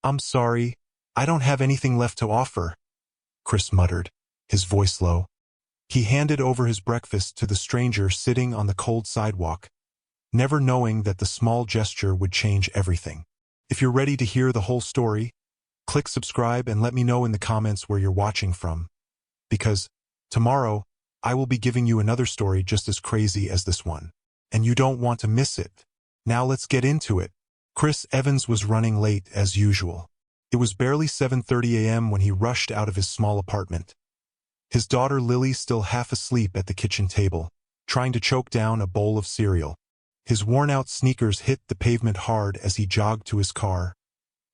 "I'm sorry, I don't have anything left to offer," Chris muttered, his voice low. He handed over his breakfast to the stranger sitting on the cold sidewalk, never knowing that the small gesture would change everything. If you're ready to hear the whole story, click subscribe and let me know in the comments where you're watching from. Because tomorrow, I will be giving you another story just as crazy as this one. And you don't want to miss it. Now let's get into it. Chris Evans was running late as usual. It was barely 7:30 a.m. when he rushed out of his small apartment. His daughter Lily still half asleep at the kitchen table, trying to choke down a bowl of cereal. His worn-out sneakers hit the pavement hard as he jogged to his car,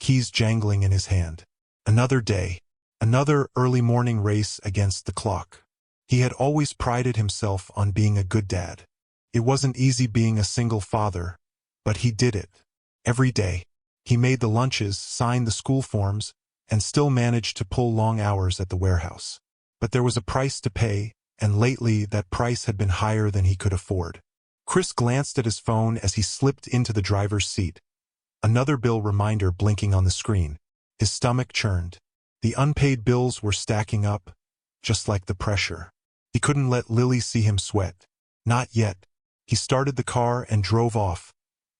keys jangling in his hand. Another day, another early morning race against the clock. He had always prided himself on being a good dad. It wasn't easy being a single father, but he did it. Every day, he made the lunches, signed the school forms, and still managed to pull long hours at the warehouse. But there was a price to pay, and lately that price had been higher than he could afford. Chris glanced at his phone as he slipped into the driver's seat. Another bill reminder blinking on the screen. His stomach churned. The unpaid bills were stacking up, just like the pressure. He couldn't let Lily see him sweat. Not yet. He started the car and drove off,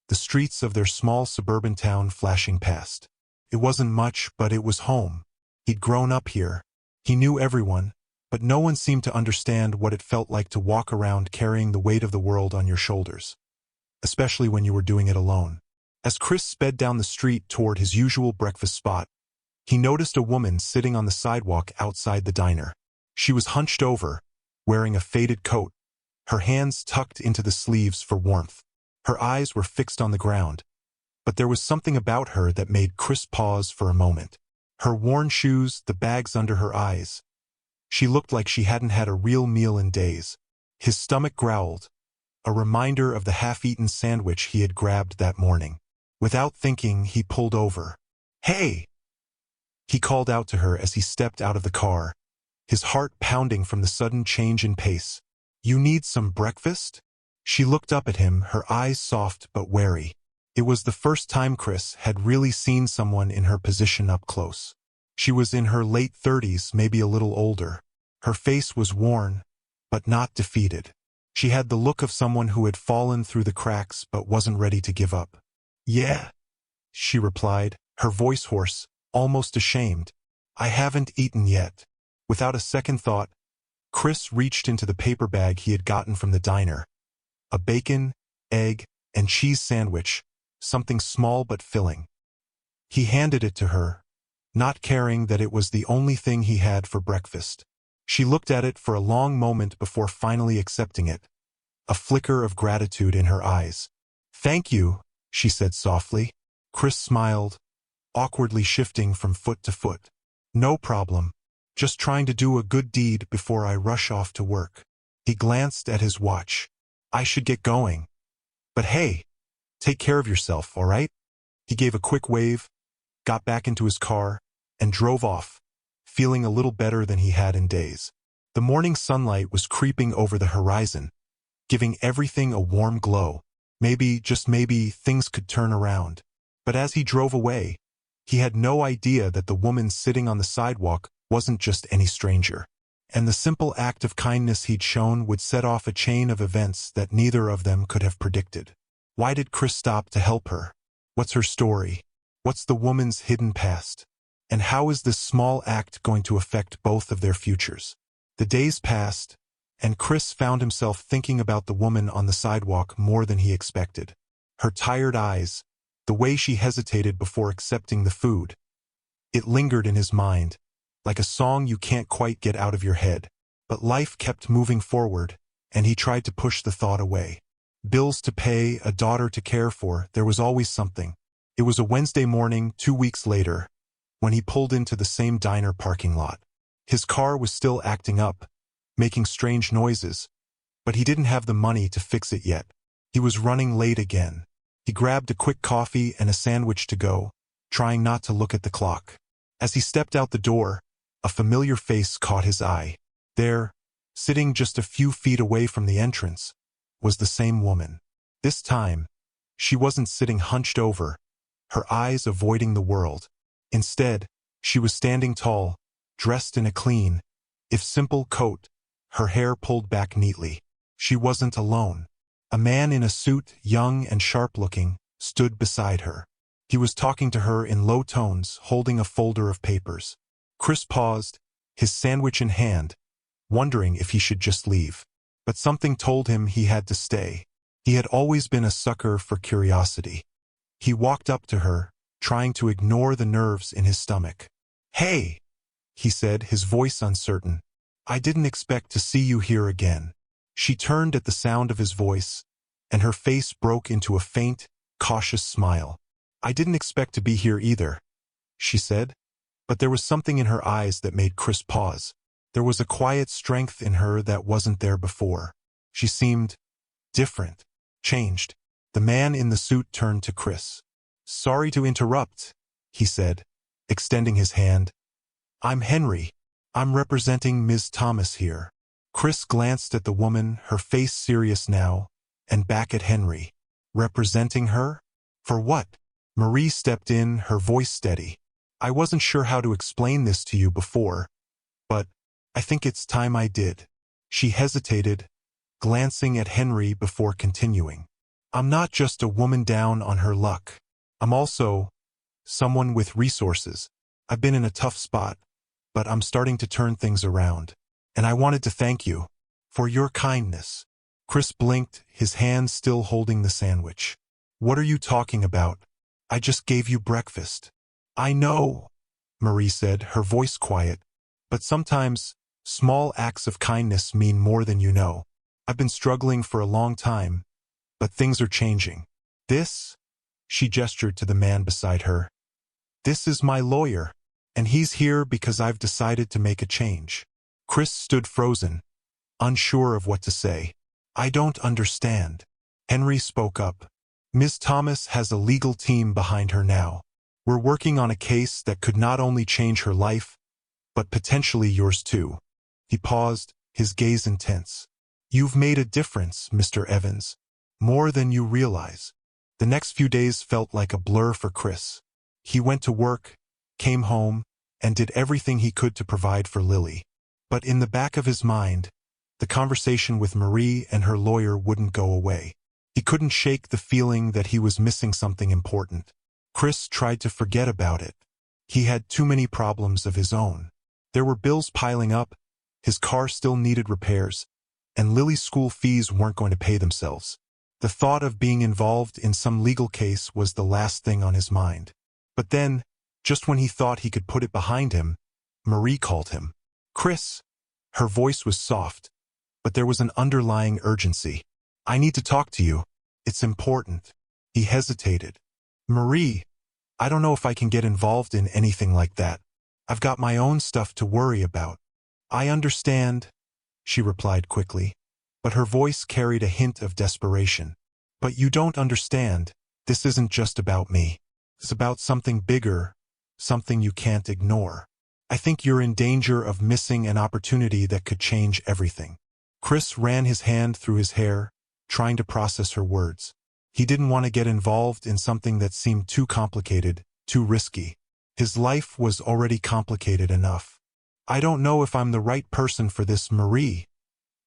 the streets of their small suburban town flashing past. It wasn't much, but it was home. He'd grown up here. He knew everyone, but no one seemed to understand what it felt like to walk around carrying the weight of the world on your shoulders, especially when you were doing it alone. As Chris sped down the street toward his usual breakfast spot, he noticed a woman sitting on the sidewalk outside the diner. She was hunched over, wearing a faded coat, her hands tucked into the sleeves for warmth. Her eyes were fixed on the ground, but there was something about her that made Chris pause for a moment. Her worn shoes, the bags under her eyes. She looked like she hadn't had a real meal in days. His stomach growled, a reminder of the half-eaten sandwich he had grabbed that morning. Without thinking, he pulled over. "Hey!" he called out to her as he stepped out of the car, his heart pounding from the sudden change in pace. "You need some breakfast?" She looked up at him, her eyes soft but wary. It was the first time Chris had really seen someone in her position up close. She was in her late 30s, maybe a little older. Her face was worn, but not defeated. She had the look of someone who had fallen through the cracks but wasn't ready to give up. "Yeah," she replied, her voice hoarse, almost ashamed. "I haven't eaten yet." Without a second thought, Chris reached into the paper bag he had gotten from the diner. A bacon, egg, and cheese sandwich, something small but filling. He handed it to her, not caring that it was the only thing he had for breakfast. She looked at it for a long moment before finally accepting it, a flicker of gratitude in her eyes. "Thank you," she said softly. Chris smiled, awkwardly shifting from foot to foot. "No problem. Just trying to do a good deed before I rush off to work." He glanced at his watch. "I should get going. But hey, take care of yourself, all right?" He gave a quick wave, got back into his car, and drove off, feeling a little better than he had in days. The morning sunlight was creeping over the horizon, giving everything a warm glow. Maybe, just maybe, things could turn around. But as he drove away, he had no idea that the woman sitting on the sidewalk wasn't just any stranger. And the simple act of kindness he'd shown would set off a chain of events that neither of them could have predicted. Why did Chris stop to help her? What's her story? What's the woman's hidden past? And how is this small act going to affect both of their futures? The days passed, and Chris found himself thinking about the woman on the sidewalk more than he expected. Her tired eyes, the way she hesitated before accepting the food. It lingered in his mind, like a song you can't quite get out of your head. But life kept moving forward, and he tried to push the thought away. Bills to pay, a daughter to care for, there was always something. It was a Wednesday morning, 2 weeks later, when he pulled into the same diner parking lot. His car was still acting up, making strange noises, but he didn't have the money to fix it yet. He was running late again. He grabbed a quick coffee and a sandwich to go, trying not to look at the clock. As he stepped out the door, a familiar face caught his eye. There, sitting just a few feet away from the entrance, was the same woman. This time, she wasn't sitting hunched over, her eyes avoiding the world. Instead, she was standing tall, dressed in a clean, if simple coat, her hair pulled back neatly. She wasn't alone. A man in a suit, young and sharp-looking, stood beside her. He was talking to her in low tones, holding a folder of papers. Chris paused, his sandwich in hand, wondering if he should just leave. But something told him he had to stay. He had always been a sucker for curiosity. He walked up to her, trying to ignore the nerves in his stomach. "Hey," he said, his voice uncertain. "I didn't expect to see you here again." She turned at the sound of his voice, and her face broke into a faint, cautious smile. "I didn't expect to be here either," she said, but there was something in her eyes that made Chris pause. There was a quiet strength in her that wasn't there before. She seemed different, changed. The man in the suit turned to Chris. "Sorry to interrupt," he said, extending his hand. "I'm Henry. I'm representing Ms. Thomas here." Chris glanced at the woman, her face serious now, and back at Henry. "Representing her? For what?" Marie stepped in, her voice steady. "I wasn't sure how to explain this to you before, but I think it's time I did." She hesitated, glancing at Henry before continuing. "I'm not just a woman down on her luck. I'm also someone with resources. I've been in a tough spot, but I'm starting to turn things around. And I wanted to thank you for your kindness." Chris blinked, his hand still holding the sandwich. "What are you talking about? I just gave you breakfast." "I know," Marie said, her voice quiet, "but sometimes small acts of kindness mean more than you know. I've been struggling for a long time, but things are changing. This," she gestured to the man beside her, "this is my lawyer, and he's here because I've decided to make a change." Chris stood frozen, unsure of what to say. "I don't understand." Henry spoke up. "Ms. Thomas has a legal team behind her now. We're working on a case that could not only change her life, but potentially yours too." He paused, his gaze intense. "You've made a difference, Mr. Evans. More than you realize." The next few days felt like a blur for Chris. He went to work, came home, and did everything he could to provide for Lily. But in the back of his mind, the conversation with Marie and her lawyer wouldn't go away. He couldn't shake the feeling that he was missing something important. Chris tried to forget about it. He had too many problems of his own. There were bills piling up, his car still needed repairs, and Lily's school fees weren't going to pay themselves. The thought of being involved in some legal case was the last thing on his mind. But then, just when he thought he could put it behind him, Marie called him. "Chris." Her voice was soft, but there was an underlying urgency. "I need to talk to you. It's important." He hesitated. "Marie, I don't know if I can get involved in anything like that. I've got my own stuff to worry about." "I understand," she replied quickly, but her voice carried a hint of desperation. "But you don't understand. This isn't just about me. It's about something bigger, something you can't ignore. I think you're in danger of missing an opportunity that could change everything." Chris ran his hand through his hair, trying to process her words. He didn't want to get involved in something that seemed too complicated, too risky. His life was already complicated enough. "I don't know if I'm the right person for this, Marie,"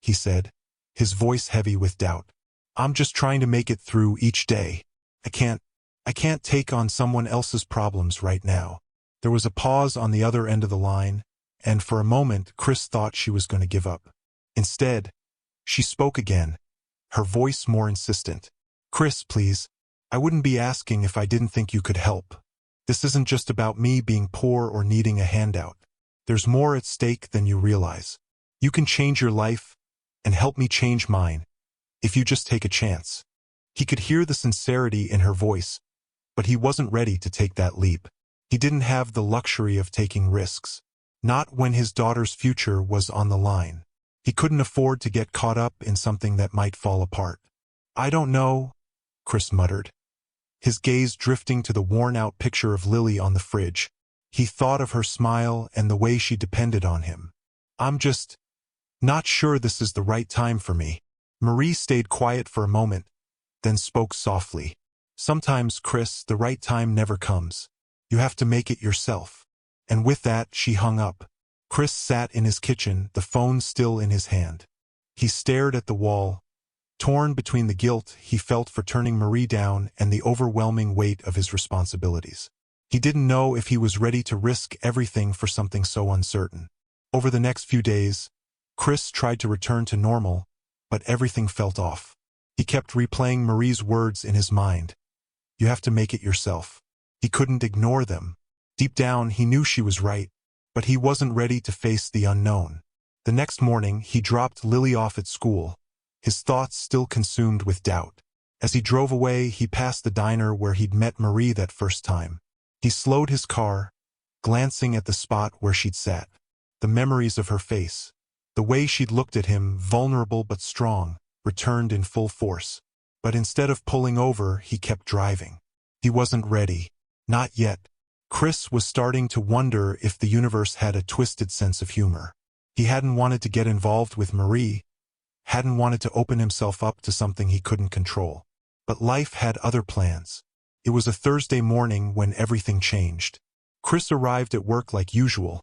he said, his voice heavy with doubt. "I'm just trying to make it through each day. I can't take on someone else's problems right now." There was a pause on the other end of the line, and for a moment Chris thought she was going to give up. Instead, she spoke again, her voice more insistent. "Chris, please. I wouldn't be asking if I didn't think you could help. This isn't just about me being poor or needing a handout. There's more at stake than you realize. You can change your life and help me change mine, if you just take a chance." He could hear the sincerity in her voice, but he wasn't ready to take that leap. He didn't have the luxury of taking risks, not when his daughter's future was on the line. He couldn't afford to get caught up in something that might fall apart. "I don't know," Chris muttered, his gaze drifting to the worn-out picture of Lily on the fridge. He thought of her smile and the way she depended on him. "I'm just not sure this is the right time for me." Marie stayed quiet for a moment, then spoke softly. "Sometimes, Chris, the right time never comes. You have to make it yourself. And with that, she hung up. Chris sat in his kitchen, the phone still in his hand. He stared at the wall, torn between the guilt he felt for turning Marie down and the overwhelming weight of his responsibilities. He didn't know if he was ready to risk everything for something so uncertain. Over the next few days, Chris tried to return to normal, but everything felt off. He kept replaying Marie's words in his mind. You have to make it yourself. He couldn't ignore them. Deep down, he knew she was right, but he wasn't ready to face the unknown. The next morning, he dropped Lily off at school, his thoughts still consumed with doubt. As he drove away, he passed the diner where he'd met Marie that first time. He slowed his car, glancing at the spot where she'd sat. The memories of her face, the way she'd looked at him, vulnerable but strong, returned in full force. But instead of pulling over, he kept driving. He wasn't ready. Not yet. Chris was starting to wonder if the universe had a twisted sense of humor. He hadn't wanted to get involved with Marie, hadn't wanted to open himself up to something he couldn't control. But life had other plans. It was a Thursday morning when everything changed. Chris arrived at work like usual,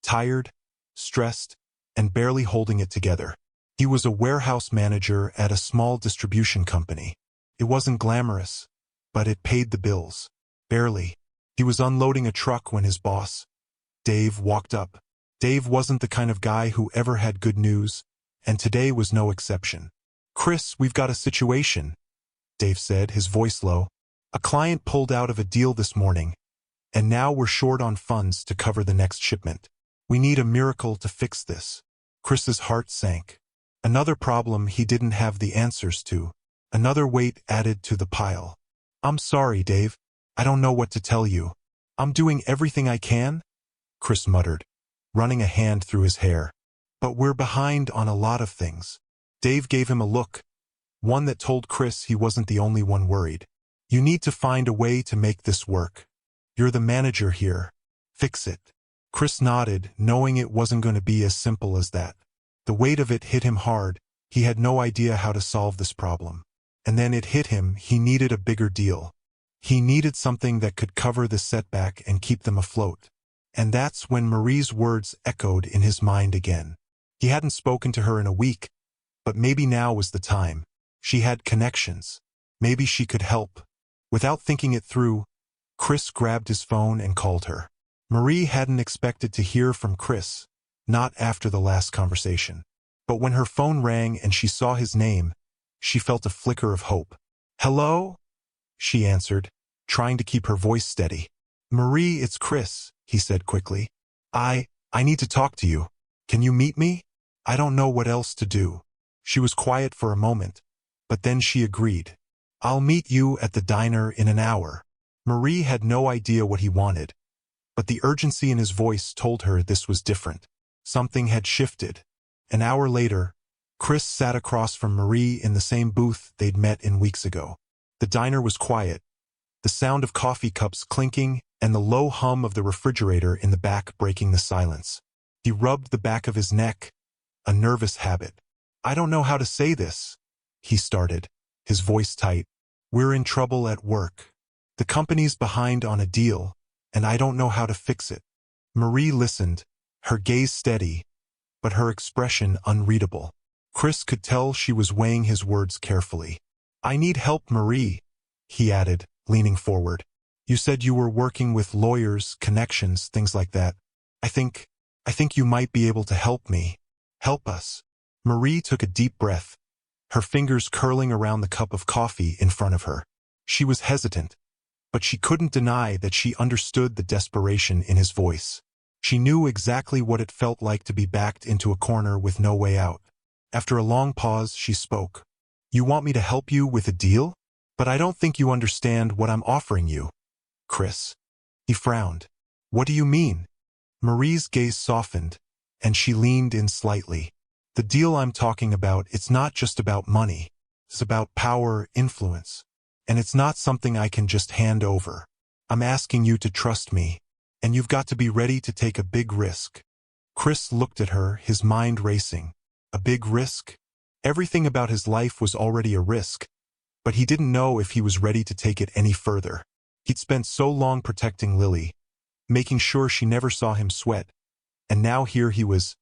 tired, stressed, and barely holding it together. He was a warehouse manager at a small distribution company. It wasn't glamorous, but it paid the bills. Barely. He was unloading a truck when his boss, Dave, walked up. Dave wasn't the kind of guy who ever had good news, and today was no exception. "Chris, we've got a situation," Dave said, his voice low. "A client pulled out of a deal this morning, and now we're short on funds to cover the next shipment. We need a miracle to fix this." Chris's heart sank. Another problem he didn't have the answers to. Another weight added to the pile. "I'm sorry, Dave. I don't know what to tell you. I'm doing everything I can," Chris muttered, running a hand through his hair. "But we're behind on a lot of things." Dave gave him a look, one that told Chris he wasn't the only one worried. "You need to find a way to make this work. You're the manager here. Fix it." Chris nodded, knowing it wasn't going to be as simple as that. The weight of it hit him hard. He had no idea how to solve this problem. And then it hit him, he needed a bigger deal. He needed something that could cover the setback and keep them afloat. And that's when Marie's words echoed in his mind again. He hadn't spoken to her in a week, but maybe now was the time. She had connections. Maybe she could help. Without thinking it through, Chris grabbed his phone and called her. Marie hadn't expected to hear from Chris, not after the last conversation. But when her phone rang and she saw his name, she felt a flicker of hope. "Hello?" she answered, trying to keep her voice steady. "Marie, it's Chris," he said quickly. I need to talk to you. Can you meet me? I don't know what else to do." She was quiet for a moment, but then she agreed. "I'll meet you at the diner in an hour." Marie had no idea what he wanted, but the urgency in his voice told her this was different. Something had shifted. An hour later, Chris sat across from Marie in the same booth they'd met in weeks ago. The diner was quiet, the sound of coffee cups clinking and the low hum of the refrigerator in the back breaking the silence. He rubbed the back of his neck, a nervous habit. "I don't know how to say this," he started, his voice tight. "We're in trouble at work. The company's behind on a deal, and I don't know how to fix it." Marie listened, her gaze steady, but her expression unreadable. Chris could tell she was weighing his words carefully. "I need help, Marie," he added, leaning forward. "You said you were working with lawyers, connections, things like that. I think you might be able to help me. Help us." Marie took a deep breath, her fingers curling around the cup of coffee in front of her. She was hesitant, but she couldn't deny that she understood the desperation in his voice. She knew exactly what it felt like to be backed into a corner with no way out. After a long pause, she spoke. "You want me to help you with a deal? But I don't think you understand what I'm offering you, Chris." He frowned. "What do you mean?" Marie's gaze softened, and she leaned in slightly. "The deal I'm talking about, it's not just about money. It's about power, influence. And it's not something I can just hand over. I'm asking you to trust me, and you've got to be ready to take a big risk." Chris looked at her, his mind racing. A big risk? Everything about his life was already a risk, but he didn't know if he was ready to take it any further. He'd spent so long protecting Lily, making sure she never saw him sweat, and now here he was,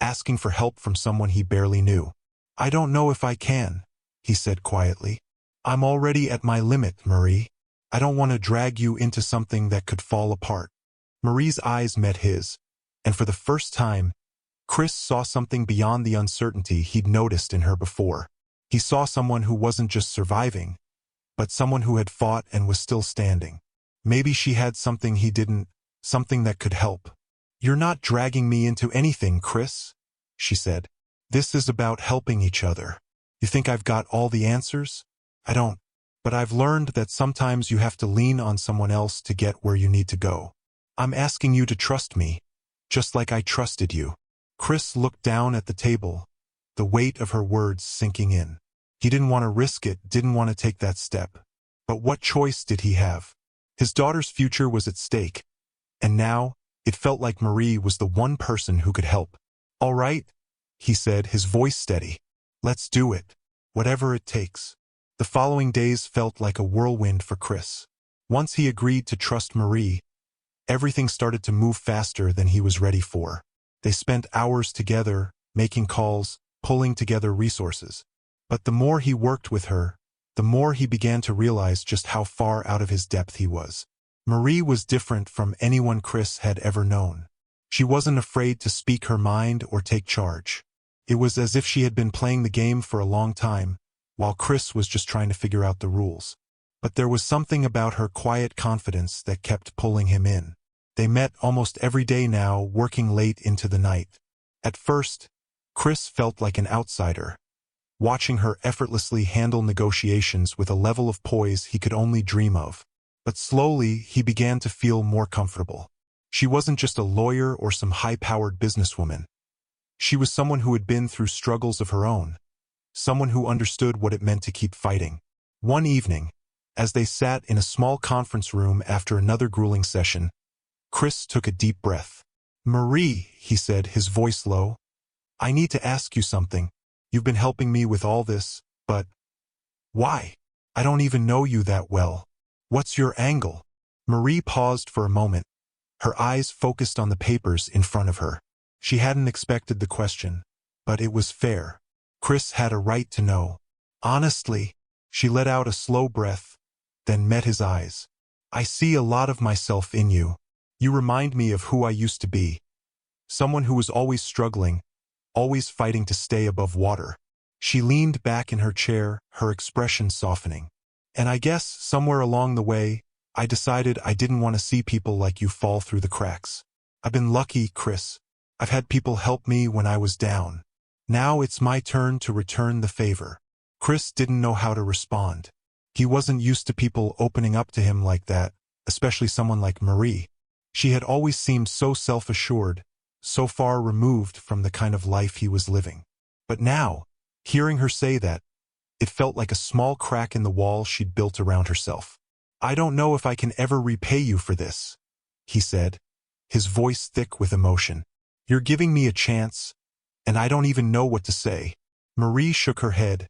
asking for help from someone he barely knew. "I don't know if I can," he said quietly. "I'm already at my limit, Marie. I don't want to drag you into something that could fall apart." Marie's eyes met his, and for the first time, Chris saw something beyond the uncertainty he'd noticed in her before. He saw someone who wasn't just surviving, but someone who had fought and was still standing. Maybe she had something he didn't, something that could help. "You're not dragging me into anything, Chris," she said. "This is about helping each other. You think I've got all the answers? I don't. But I've learned that sometimes you have to lean on someone else to get where you need to go. I'm asking you to trust me, just like I trusted you." Chris looked down at the table, the weight of her words sinking in. He didn't want to risk it, didn't want to take that step. But what choice did he have? His daughter's future was at stake, and now it felt like Marie was the one person who could help. "All right," he said, his voice steady. "Let's do it. Whatever it takes." The following days felt like a whirlwind for Chris. Once he agreed to trust Marie, everything started to move faster than he was ready for. They spent hours together, making calls, pulling together resources. But the more he worked with her, the more he began to realize just how far out of his depth he was. Marie was different from anyone Chris had ever known. She wasn't afraid to speak her mind or take charge. It was as if she had been playing the game for a long time, while Chris was just trying to figure out the rules. But there was something about her quiet confidence that kept pulling him in. They met almost every day now, working late into the night. At first, Chris felt like an outsider, watching her effortlessly handle negotiations with a level of poise he could only dream of. But slowly, he began to feel more comfortable. She wasn't just a lawyer or some high-powered businesswoman. She was someone who had been through struggles of her own, someone who understood what it meant to keep fighting. One evening, as they sat in a small conference room after another grueling session, Chris took a deep breath. "Marie," he said, his voice low, "I need to ask you something. You've been helping me with all this, but why? I don't even know you that well. What's your angle?" Marie paused for a moment, her eyes focused on the papers in front of her. She hadn't expected the question, but it was fair. Chris had a right to know. "Honestly," she let out a slow breath, then met his eyes. "I see a lot of myself in you. You remind me of who I used to be. Someone who was always struggling, always fighting to stay above water." She leaned back in her chair, her expression softening. "And I guess, somewhere along the way, I decided I didn't want to see people like you fall through the cracks. I've been lucky, Chris. I've had people help me when I was down. Now it's my turn to return the favor." Chris didn't know how to respond. He wasn't used to people opening up to him like that, especially someone like Marie. She had always seemed so self-assured, so far removed from the kind of life he was living. But now, hearing her say that, it felt like a small crack in the wall she'd built around herself. "I don't know if I can ever repay you for this," he said, his voice thick with emotion. "You're giving me a chance, and I don't even know what to say." Marie shook her head,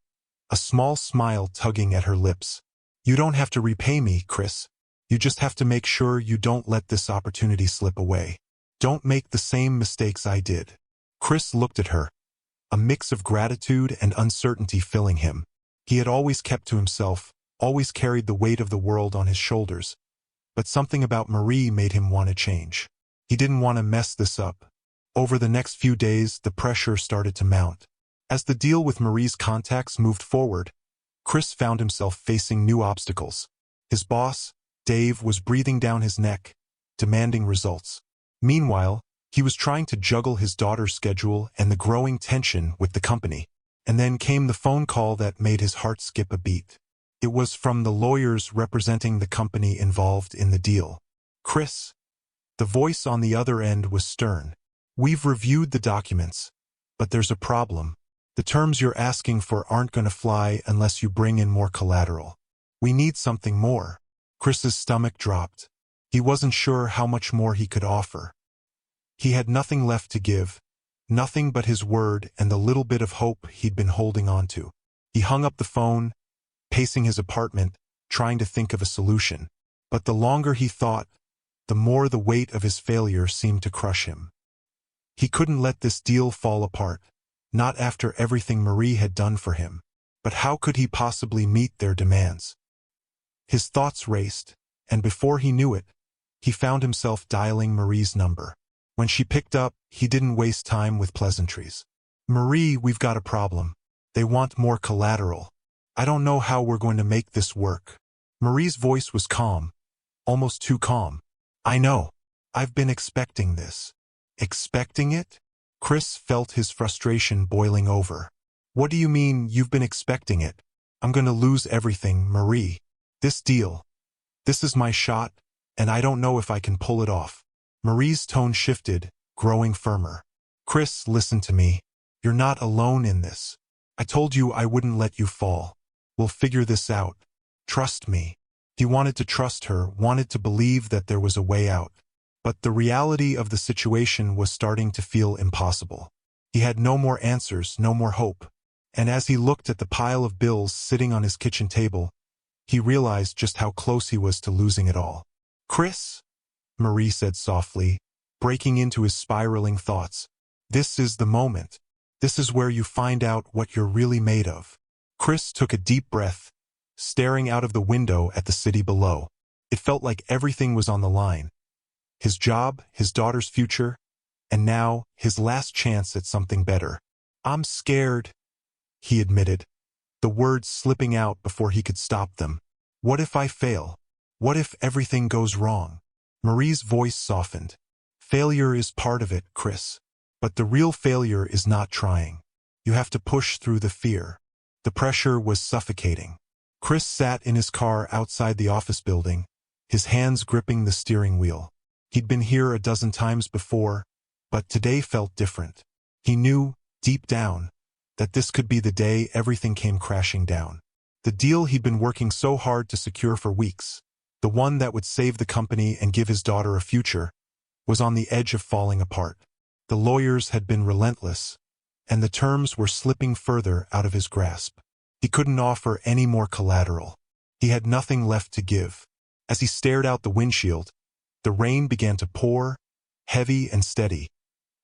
a small smile tugging at her lips. "You don't have to repay me, Chris. You just have to make sure you don't let this opportunity slip away. Don't make the same mistakes I did." Chris looked at her, a mix of gratitude and uncertainty filling him. He had always kept to himself, always carried the weight of the world on his shoulders, but something about Marie made him want to change. He didn't want to mess this up. Over the next few days, the pressure started to mount. As the deal with Marie's contacts moved forward, Chris found himself facing new obstacles. His boss, Dave, was breathing down his neck, demanding results. Meanwhile, he was trying to juggle his daughter's schedule and the growing tension with the company. And then came the phone call that made his heart skip a beat. It was from the lawyers representing the company involved in the deal. "Chris." The voice on the other end was stern. "We've reviewed the documents, but there's a problem. The terms you're asking for aren't going to fly unless you bring in more collateral. We need something more." Chris's stomach dropped. He wasn't sure how much more he could offer. He had nothing left to give, nothing but his word and the little bit of hope he'd been holding on to. He hung up the phone, pacing his apartment, trying to think of a solution. But the longer he thought, the more the weight of his failure seemed to crush him. He couldn't let this deal fall apart, not after everything Marie had done for him. But how could he possibly meet their demands? His thoughts raced, and before he knew it, he found himself dialing Marie's number. When she picked up, he didn't waste time with pleasantries. "Marie, we've got a problem. They want more collateral. I don't know how we're going to make this work." Marie's voice was calm, almost too calm. "I know. I've been expecting this." "Expecting it?" Chris felt his frustration boiling over. "What do you mean you've been expecting it? I'm going to lose everything, Marie. This deal. This is my shot, and I don't know if I can pull it off." Marie's tone shifted, growing firmer. "Chris, listen to me. You're not alone in this. I told you I wouldn't let you fall. We'll figure this out. Trust me." He wanted to trust her, wanted to believe that there was a way out. But the reality of the situation was starting to feel impossible. He had no more answers, no more hope. And as he looked at the pile of bills sitting on his kitchen table, he realized just how close he was to losing it all. "Chris," Marie said softly, breaking into his spiraling thoughts. "This is the moment. This is where you find out what you're really made of." Chris took a deep breath, staring out of the window at the city below. It felt like everything was on the line. His job, his daughter's future, and now his last chance at something better. "I'm scared," he admitted, the words slipping out before he could stop them. "What if I fail? What if everything goes wrong?" Marie's voice softened. "Failure is part of it, Chris. But the real failure is not trying. You have to push through the fear." The pressure was suffocating. Chris sat in his car outside the office building, his hands gripping the steering wheel. He'd been here a dozen times before, but today felt different. He knew, deep down, that this could be the day everything came crashing down. The deal he'd been working so hard to secure for weeks, the one that would save the company and give his daughter a future, was on the edge of falling apart. The lawyers had been relentless, and the terms were slipping further out of his grasp. He couldn't offer any more collateral. He had nothing left to give. As he stared out the windshield, the rain began to pour, heavy and steady,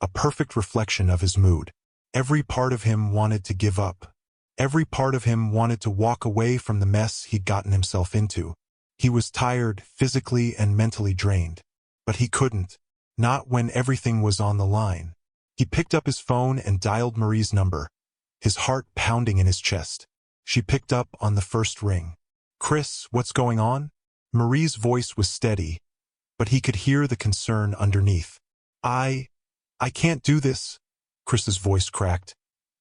a perfect reflection of his mood. Every part of him wanted to give up. Every part of him wanted to walk away from the mess he'd gotten himself into. He was tired, physically and mentally drained. But he couldn't, not when everything was on the line. He picked up his phone and dialed Marie's number, his heart pounding in his chest. She picked up on the first ring. "Chris, what's going on?" Marie's voice was steady, but he could hear the concern underneath. I can't do this," Chris's voice cracked,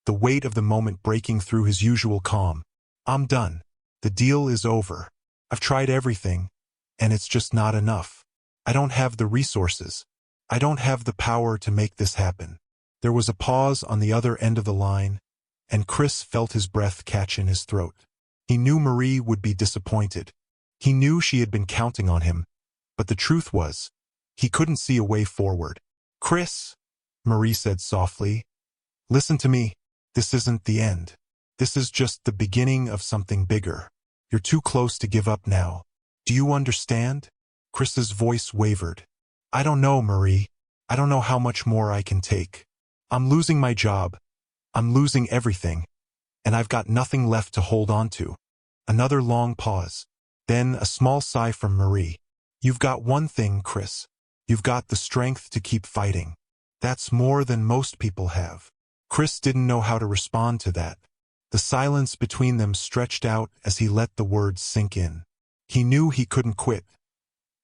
the weight of the moment breaking through his usual calm. "I'm done. The deal is over. I've tried everything, and it's just not enough. I don't have the resources. I don't have the power to make this happen." There was a pause on the other end of the line, and Chris felt his breath catch in his throat. He knew Marie would be disappointed. He knew she had been counting on him, but the truth was, he couldn't see a way forward. "Chris," Marie said softly, "listen to me. This isn't the end. This is just the beginning of something bigger. You're too close to give up now. Do you understand?" Chris's voice wavered. "I don't know, Marie. I don't know how much more I can take. I'm losing my job. I'm losing everything. And I've got nothing left to hold on to." Another long pause. Then a small sigh from Marie. "You've got one thing, Chris. You've got the strength to keep fighting. That's more than most people have." Chris didn't know how to respond to that. The silence between them stretched out as he let the words sink in. He knew he couldn't quit.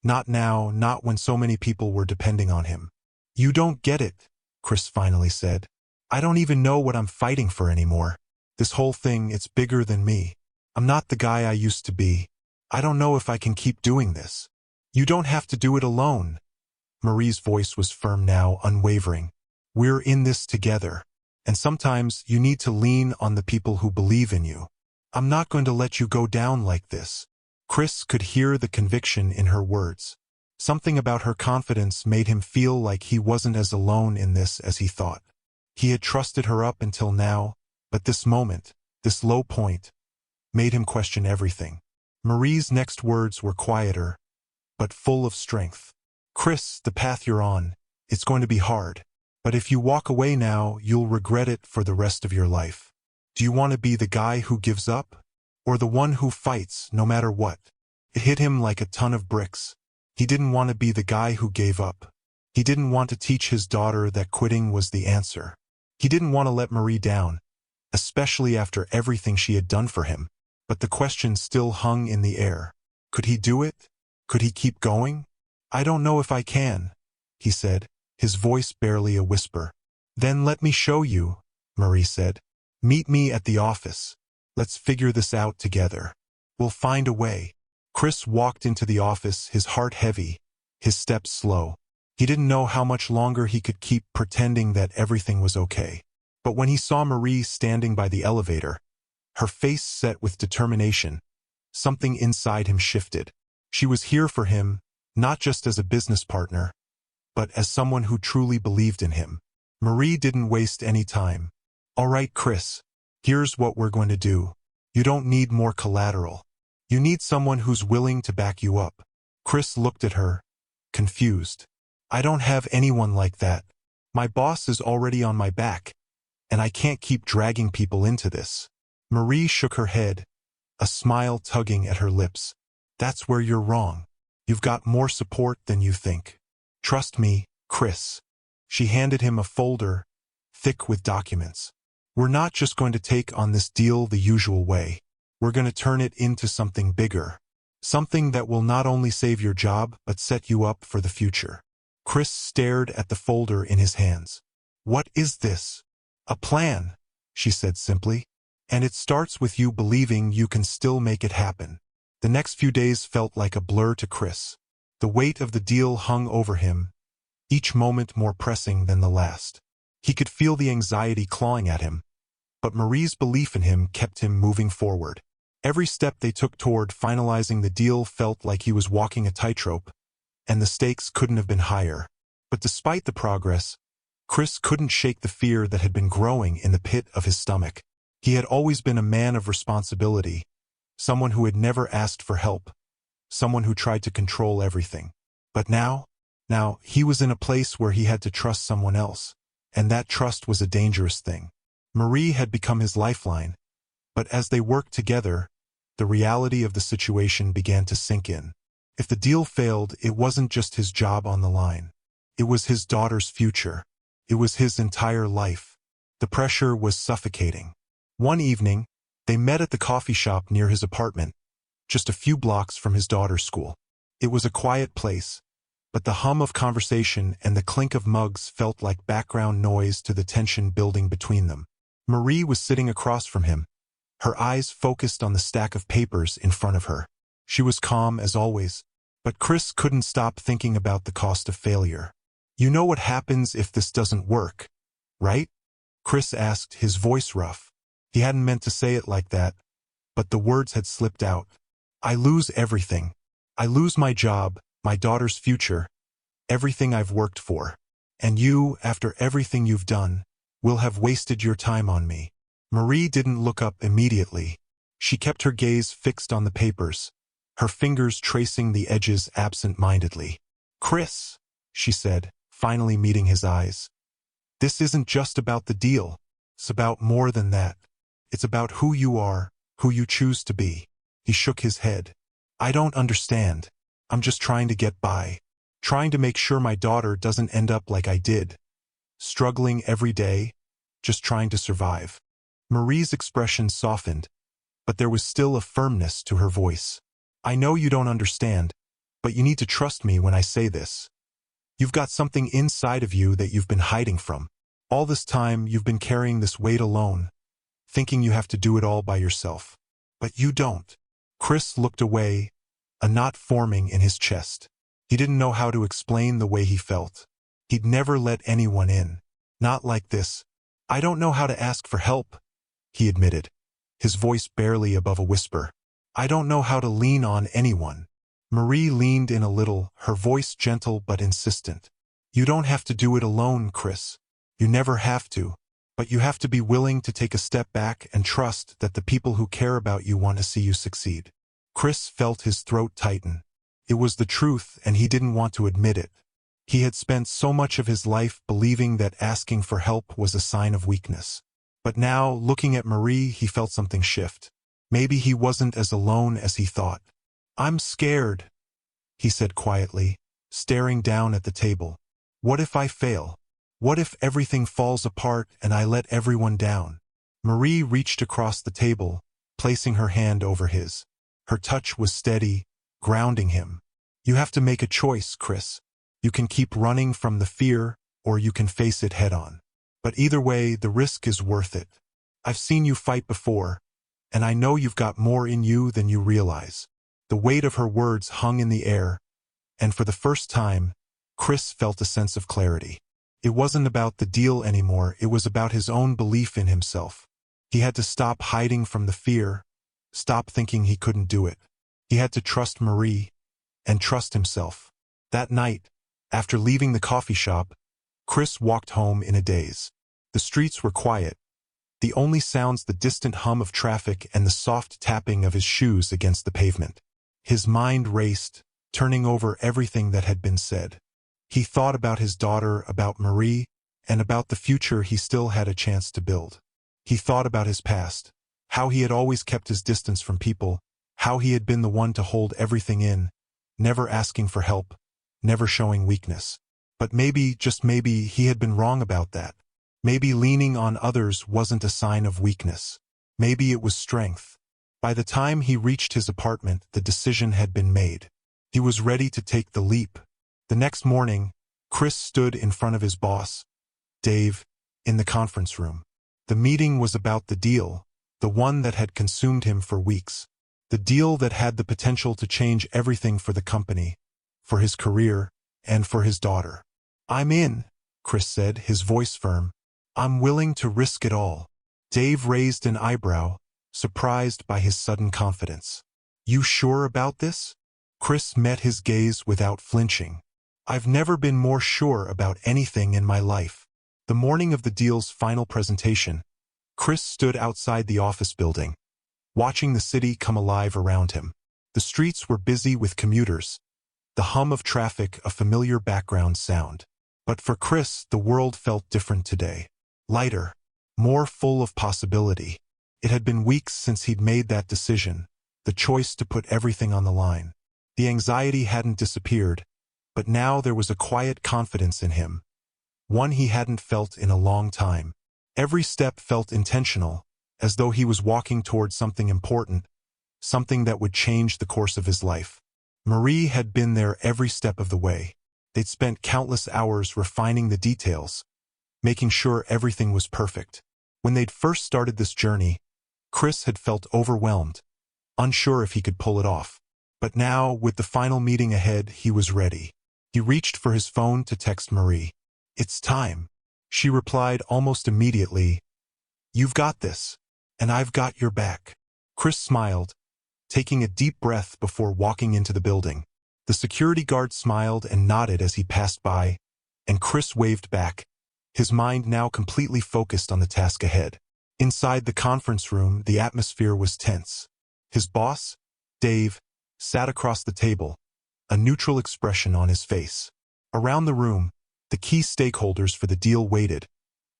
Not now, not when so many people were depending on him. "You don't get it," Chris finally said. "I don't even know what I'm fighting for anymore. This whole thing, it's bigger than me. I'm not the guy I used to be. I don't know if I can keep doing this." "You don't have to do it alone." Marie's voice was firm now, unwavering. "We're in this together. And sometimes you need to lean on the people who believe in you. I'm not going to let you go down like this." Chris could hear the conviction in her words. Something about her confidence made him feel like he wasn't as alone in this as he thought. He had trusted her up until now, but this moment, this low point, made him question everything. Marie's next words were quieter, but full of strength. Chris, the path you're on, it's going to be hard. But if you walk away now, you'll regret it for the rest of your life. Do you want to be the guy who gives up? Or the one who fights no matter what? It hit him like a ton of bricks. He didn't want to be the guy who gave up. He didn't want to teach his daughter that quitting was the answer. He didn't want to let Marie down, especially after everything she had done for him. But the question still hung in the air. Could he do it? Could he keep going? I don't know if I can, he said, his voice barely a whisper. Then let me show you, Marie said. Meet me at the office. Let's figure this out together. We'll find a way. Chris walked into the office, his heart heavy, his steps slow. He didn't know how much longer he could keep pretending that everything was okay. But when he saw Marie standing by the elevator, her face set with determination, something inside him shifted. She was here for him, not just as a business partner, but as someone who truly believed in him. Marie didn't waste any time. All right, Chris, here's what we're going to do. You don't need more collateral. You need someone who's willing to back you up. Chris looked at her, confused. I don't have anyone like that. My boss is already on my back, and I can't keep dragging people into this. Marie shook her head, a smile tugging at her lips. That's where you're wrong. You've got more support than you think. Trust me, Chris. She handed him a folder, thick with documents. We're not just going to take on this deal the usual way. We're going to turn it into something bigger. Something that will not only save your job, but set you up for the future. Chris stared at the folder in his hands. What is this? A plan, she said simply. And it starts with you believing you can still make it happen. The next few days felt like a blur to Chris. The weight of the deal hung over him, each moment more pressing than the last. He could feel the anxiety clawing at him, but Marie's belief in him kept him moving forward. Every step they took toward finalizing the deal felt like he was walking a tightrope, and the stakes couldn't have been higher. But despite the progress, Chris couldn't shake the fear that had been growing in the pit of his stomach. He had always been a man of responsibility, someone who had never asked for help, someone who tried to control everything. But now he was in a place where he had to trust someone else, and that trust was a dangerous thing. Marie had become his lifeline, but as they worked together, the reality of the situation began to sink in. If the deal failed, it wasn't just his job on the line. It was his daughter's future. It was his entire life. The pressure was suffocating. One evening, they met at the coffee shop near his apartment, just a few blocks from his daughter's school. It was a quiet place, but the hum of conversation and the clink of mugs felt like background noise to the tension building between them. Marie was sitting across from him, her eyes focused on the stack of papers in front of her. She was calm as always, but Chris couldn't stop thinking about the cost of failure. You know what happens if this doesn't work, right? Chris asked, his voice rough. He hadn't meant to say it like that, but the words had slipped out. I lose everything. I lose my job, my daughter's future, everything I've worked for. And you, after everything you've done, will have wasted your time on me. Marie didn't look up immediately. She kept her gaze fixed on the papers, her fingers tracing the edges absent-mindedly. Chris, she said, finally meeting his eyes. This isn't just about the deal. It's about more than that. It's about who you are, who you choose to be. He shook his head. I don't understand. I'm just trying to get by. Trying to make sure my daughter doesn't end up like I did. Struggling every day, just trying to survive. Marie's expression softened, but there was still a firmness to her voice. I know you don't understand, but you need to trust me when I say this. You've got something inside of you that you've been hiding from. All this time, you've been carrying this weight alone, thinking you have to do it all by yourself. But you don't. Chris looked away, a knot forming in his chest. He didn't know how to explain the way he felt. He'd never let anyone in. Not like this. I don't know how to ask for help, he admitted, his voice barely above a whisper. I don't know how to lean on anyone. Marie leaned in a little, her voice gentle but insistent. You don't have to do it alone, Chris. You never have to. But you have to be willing to take a step back and trust that the people who care about you want to see you succeed. Chris felt his throat tighten. It was the truth, and he didn't want to admit it. He had spent so much of his life believing that asking for help was a sign of weakness. But now, looking at Marie, he felt something shift. Maybe he wasn't as alone as he thought. "I'm scared," he said quietly, staring down at the table. "What if I fail? What if everything falls apart and I let everyone down?" Marie reached across the table, placing her hand over his. Her touch was steady, grounding him. "You have to make a choice, Chris. You can keep running from the fear, or you can face it head-on. But either way, the risk is worth it. I've seen you fight before, and I know you've got more in you than you realize." The weight of her words hung in the air, and for the first time, Chris felt a sense of clarity. It wasn't about the deal anymore, it was about his own belief in himself. He had to stop hiding from the fear, stop thinking he couldn't do it. He had to trust Marie, and trust himself. That night, after leaving the coffee shop, Chris walked home in a daze. The streets were quiet, the only sounds the distant hum of traffic and the soft tapping of his shoes against the pavement. His mind raced, turning over everything that had been said. He thought about his daughter, about Marie, and about the future he still had a chance to build. He thought about his past, how he had always kept his distance from people, how he had been the one to hold everything in, never asking for help, never showing weakness. But maybe, just maybe, he had been wrong about that. Maybe leaning on others wasn't a sign of weakness. Maybe it was strength. By the time he reached his apartment, the decision had been made. He was ready to take the leap. The next morning, Chris stood in front of his boss, Dave, in the conference room. The meeting was about the deal, the one that had consumed him for weeks. The deal that had the potential to change everything for the company, for his career, and for his daughter. "I'm in," Chris said, his voice firm. "I'm willing to risk it all." Dave raised an eyebrow, surprised by his sudden confidence. "You sure about this?" Chris met his gaze without flinching. "I've never been more sure about anything in my life." The morning of the deal's final presentation, Chris stood outside the office building, watching the city come alive around him. The streets were busy with commuters, the hum of traffic a familiar background sound. But for Chris, the world felt different today. Lighter, more full of possibility. It had been weeks since he'd made that decision, the choice to put everything on the line. The anxiety hadn't disappeared, but now there was a quiet confidence in him, one he hadn't felt in a long time. Every step felt intentional, as though he was walking toward something important, something that would change the course of his life. Marie had been there every step of the way. They'd spent countless hours refining the details, making sure everything was perfect. When they'd first started this journey, Chris had felt overwhelmed, unsure if he could pull it off. But now, with the final meeting ahead, he was ready. He reached for his phone to text Marie. "It's time." She replied almost immediately, "You've got this, and I've got your back." Chris smiled, taking a deep breath before walking into the building. The security guard smiled and nodded as he passed by, and Chris waved back, his mind now completely focused on the task ahead. Inside the conference room, the atmosphere was tense. His boss, Dave, sat across the table, a neutral expression on his face. Around the room, the key stakeholders for the deal waited,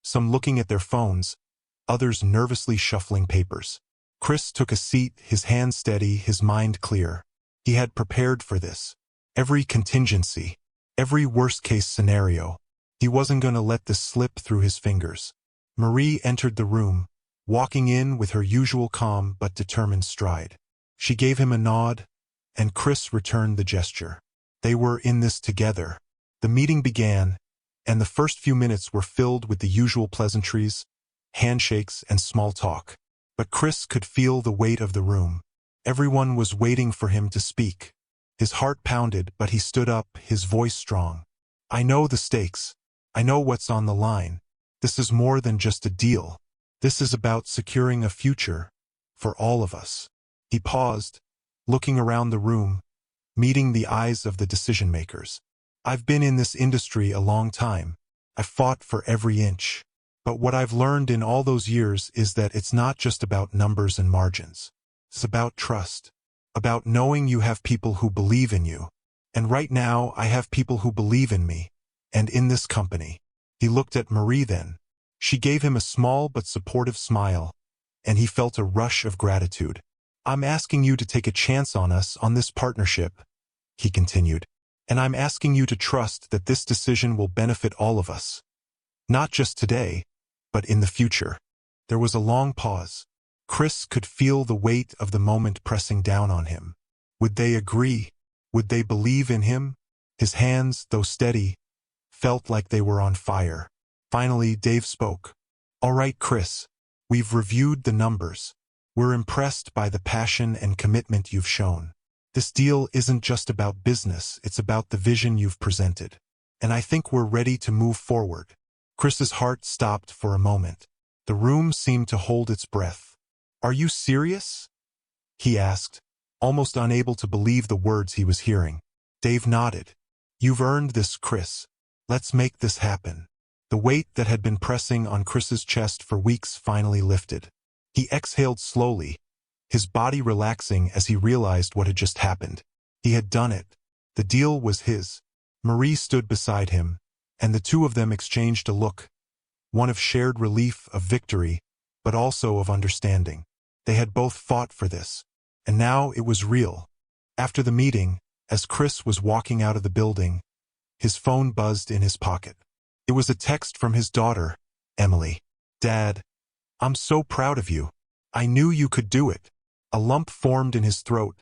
some looking at their phones, others nervously shuffling papers. Chris took a seat, his hands steady, his mind clear. He had prepared for this. Every contingency, every worst-case scenario. He wasn't going to let this slip through his fingers. Marie entered the room, walking in with her usual calm but determined stride. She gave him a nod, and Chris returned the gesture. They were in this together. The meeting began, and the first few minutes were filled with the usual pleasantries, handshakes, and small talk. But Chris could feel the weight of the room. Everyone was waiting for him to speak. His heart pounded, but he stood up, his voice strong. "I know the stakes. I know what's on the line. This is more than just a deal. This is about securing a future for all of us." He paused, looking around the room, meeting the eyes of the decision-makers. "I've been in this industry a long time. I've fought for every inch. But what I've learned in all those years is that it's not just about numbers and margins. It's about trust, about knowing you have people who believe in you, And right now, I have people who believe in me, and in this company. He looked at Marie then. She gave him a small but supportive smile, and he felt a rush of gratitude. I'm asking you to take a chance on us on this partnership, he continued. And I'm asking you to trust that this decision will benefit all of us. Not just today, but in the future. There was a long pause. Chris could feel the weight of the moment pressing down on him. Would they agree? Would they believe in him? His hands, though steady, felt like they were on fire. Finally, Dave spoke. All right, Chris, we've reviewed the numbers. We're impressed by the passion and commitment you've shown. This deal isn't just about business, it's about the vision you've presented. And I think we're ready to move forward. Chris's heart stopped for a moment. The room seemed to hold its breath. Are you serious? He asked, almost unable to believe the words he was hearing. Dave nodded. You've earned this, Chris. Let's make this happen. The weight that had been pressing on Chris's chest for weeks finally lifted. He exhaled slowly, his body relaxing as he realized what had just happened. He had done it. The deal was his. Marie stood beside him, and the two of them exchanged a look, one of shared relief, of victory, but also of understanding. They had both fought for this, and now it was real. After the meeting, as Chris was walking out of the building, his phone buzzed in his pocket. It was a text from his daughter, Emily. Dad, I'm so proud of you. I knew you could do it. A lump formed in his throat,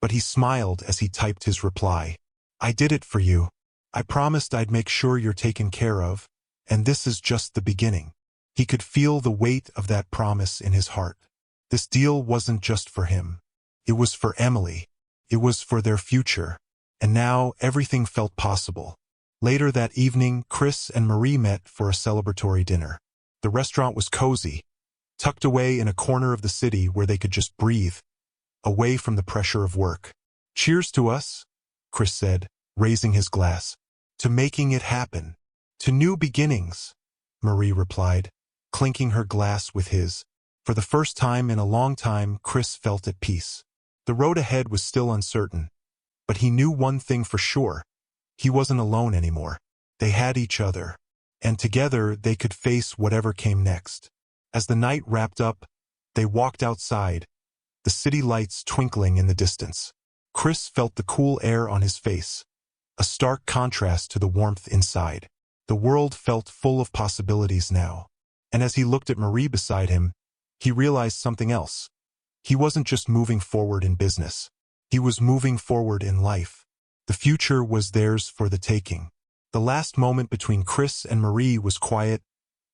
but he smiled as he typed his reply. I did it for you. I promised I'd make sure you're taken care of, and this is just the beginning. He could feel the weight of that promise in his heart. This deal wasn't just for him. It was for Emily. It was for their future. And now everything felt possible. Later that evening, Chris and Marie met for a celebratory dinner. The restaurant was cozy, tucked away in a corner of the city where they could just breathe, away from the pressure of work. Cheers to us, Chris said, raising his glass. To making it happen. To new beginnings, Marie replied, clinking her glass with his. For the first time in a long time, Chris felt at peace. The road ahead was still uncertain, but he knew one thing for sure. He wasn't alone anymore. They had each other, and together they could face whatever came next. As the night wrapped up, they walked outside, the city lights twinkling in the distance. Chris felt the cool air on his face, a stark contrast to the warmth inside. The world felt full of possibilities now. And as he looked at Marie beside him, he realized something else. He wasn't just moving forward in business. He was moving forward in life. The future was theirs for the taking. The last moment between Chris and Marie was quiet,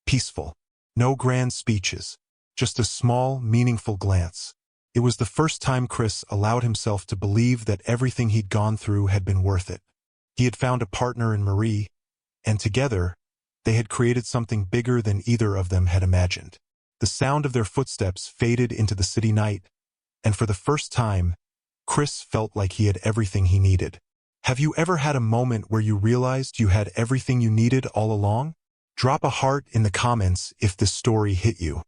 peaceful. No grand speeches, just a small, meaningful glance. It was the first time Chris allowed himself to believe that everything he'd gone through had been worth it. He had found a partner in Marie, and together, they had created something bigger than either of them had imagined. The sound of their footsteps faded into the city night, and for the first time, Chris felt like he had everything he needed. Have you ever had a moment where you realized you had everything you needed all along? Drop a heart in the comments if this story hit you.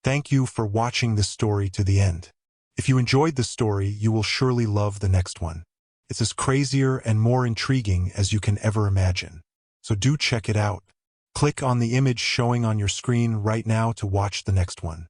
Thank you for watching this story to the end. If you enjoyed this story, you will surely love the next one. It's as crazier and more intriguing as you can ever imagine. So do check it out. Click on the image showing on your screen right now to watch the next one.